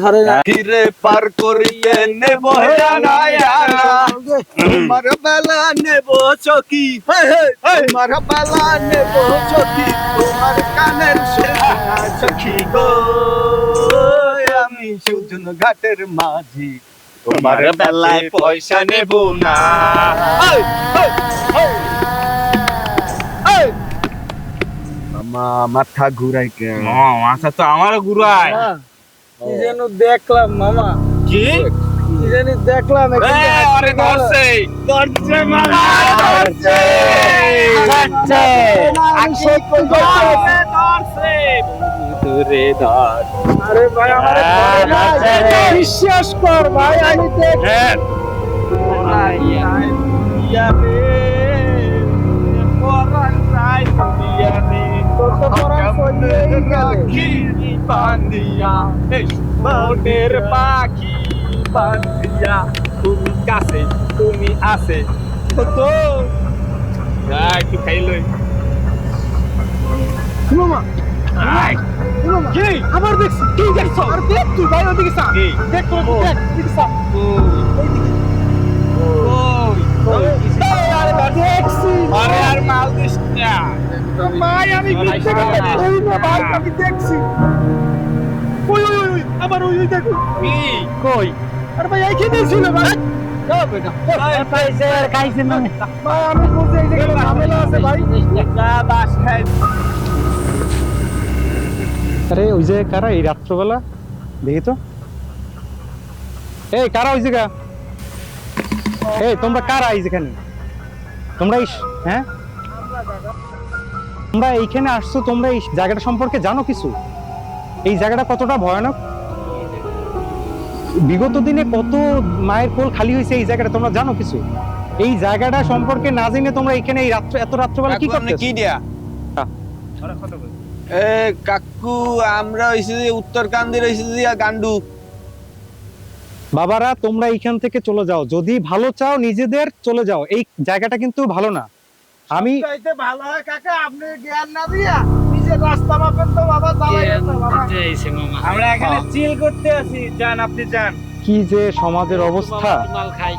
ধরে না ফিরে পার করিতে নেব তোমার বেলা নেব চকি তোমার বেলা নেব চকি তোমার কানের সখী গো আমি সুজন ঘাটের মাঝি তোমার বেলায় পয়সা নেব না মামা মাথা ঘুরাই কেন মাথা তো আমারও ঘুরায়। কি যেন দেখলাম মামা, কি কি জানি দেখলাম আরে ধরছে ধরছে মামা ধরছে আমি সত্যি ধরছে ধরছে দূরে ধর। আরে ভাই আমার বিশ্বাস কর ভাই, আমি দেখ হ্যাঁ তোর তো পরাণ চলেই গেলে। মনের পাখি বান্ধিয়া তুমি কাছে তুমি আছে তো একটু খাইলই মামা মামা, কি আবার দেখছি, কি দেখছ? আর দেখ তুই ভাই ওদিকে চা, কি? দেখ তোর দেখ ওদিকে চা, দেখছি আরে আর মাল দিস না ভাই, আমি মিথ্যে কথা বলি না ভাই, আমি দেখছি। ওই ওই ওই আবার ওই ওই দেখো কি কই, আরে ভাই এইখানেই ছিল ভাই। ভাই আমি বলছি এই জায়গায় ঝামেলা আছে ভাই। আরে ওই যে কারা এই রাত্রবেলা, দেখি তো এই কারা ওই জায়গা, এই তোমরা কারা এই যেখানে, তোমরা হ্যাঁ তোমরা এইখানে আসছো, তোমরা এই জায়গাটা সম্পর্কে জানো কিছু? এই জায়গাটা কতটা ভয়ানক, বিগত দিনে কত মায়ের কোল খালি হয়েছে এই জায়গাটা, তোমরা জানো কিছু? এই জায়গাটা সম্পর্কে না জেনে তোমরা এখানে এই রাত্রে এত রাত্রবেলা কি করতে? কি দিয়া এ কাকু আমরা হইছি যে উত্তরকান্দির হইছি যে গান্ডু বাবারা তোমরা এইখান থেকে চলে যাও, যদি ভালো চাও নিজেদের চলে যাও, এই জায়গাটা কিন্তু ভালো না। আমি চাইতে ভালো হয় কাকা, আপনি জ্ঞান না দিয়া নিজের রাস্তা মাপেন তো বাবা, চালাইয়েন না বাবা। আমরা এখানে চিল করতে আছি, যান আপনি যান। কি যে সমাজের অবস্থা, মাল খাই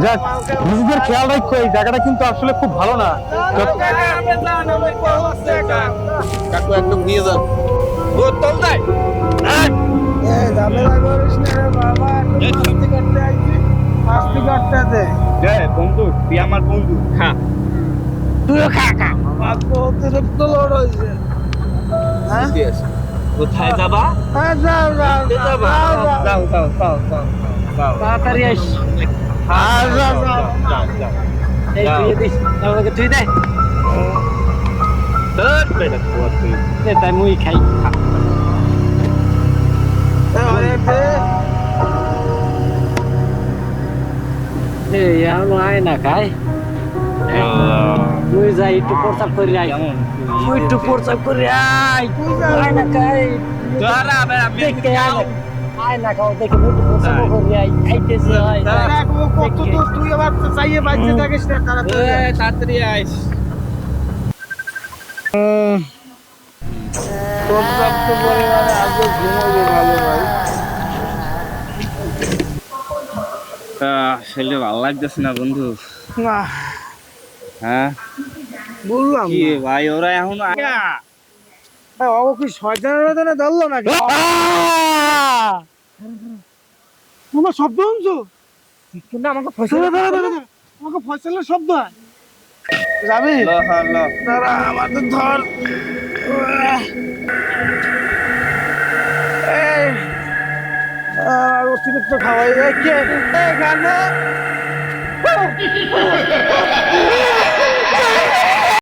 যাক নিজেদের খেয়াল রাখো, এই জায়গাটা কিন্তু আসলে খুব ভালো না। কাকু একদম দিয়ে যান বোতল দেয় এই ঝামেলা করিস না রে বাবা, মাস্তি করতে আইছি, মাস্তি করতে দে। বন্ধু তুই আমার বন্ধু খা, তুইও খা খা। আমার তো অতিরিক্ত লোড হয়েছে। হ্যাঁ কোথায় যাবা? হ্যাঁ, যাও যাও যাও যাও যাও। যাও যাও যাও যাও যাও তাড়াতাড়ি আইস। হ্যাঁ, যাও, যাও, যাও যাও এই যাও। তুই দিস, আমাকে তুই দে। ধর বেটা তুই দে তাই মুই খাই। এই এখন আয় না খাই, তুই যাই একটু প্রচার করে আয়, তুই একটু প্রচার করে আয়, আয় না খাই, ধরা আবার আমি দেখে আয়, আয় না খাও, দেখে একটু প্রচার করে আয়, খাইতেছি আয়। কত তো তুই আবার চাইয়ে বাজতে থাকিস না, তাড়াতাড়ি আইস। পর্যাপ্ত পরিমাণে আগে ঘুমাবে ভালো ভাই। শরীরে ভালো লাগতেছে না বন্ধু। না হ্যাঁ বললাম কি ভাই ওরা এখন ও কি শয়তানের বেদনা ধরলো নাকি? তোমার শব্দ শুনছো? কিন্তু আমাকে ফয়সালা আমাকে ফয়সালার শব্দ হয়। যাবি দাঁড়া, আমার তো ধর। এই অতিরিক্ত খাওয়াই যায় কে গান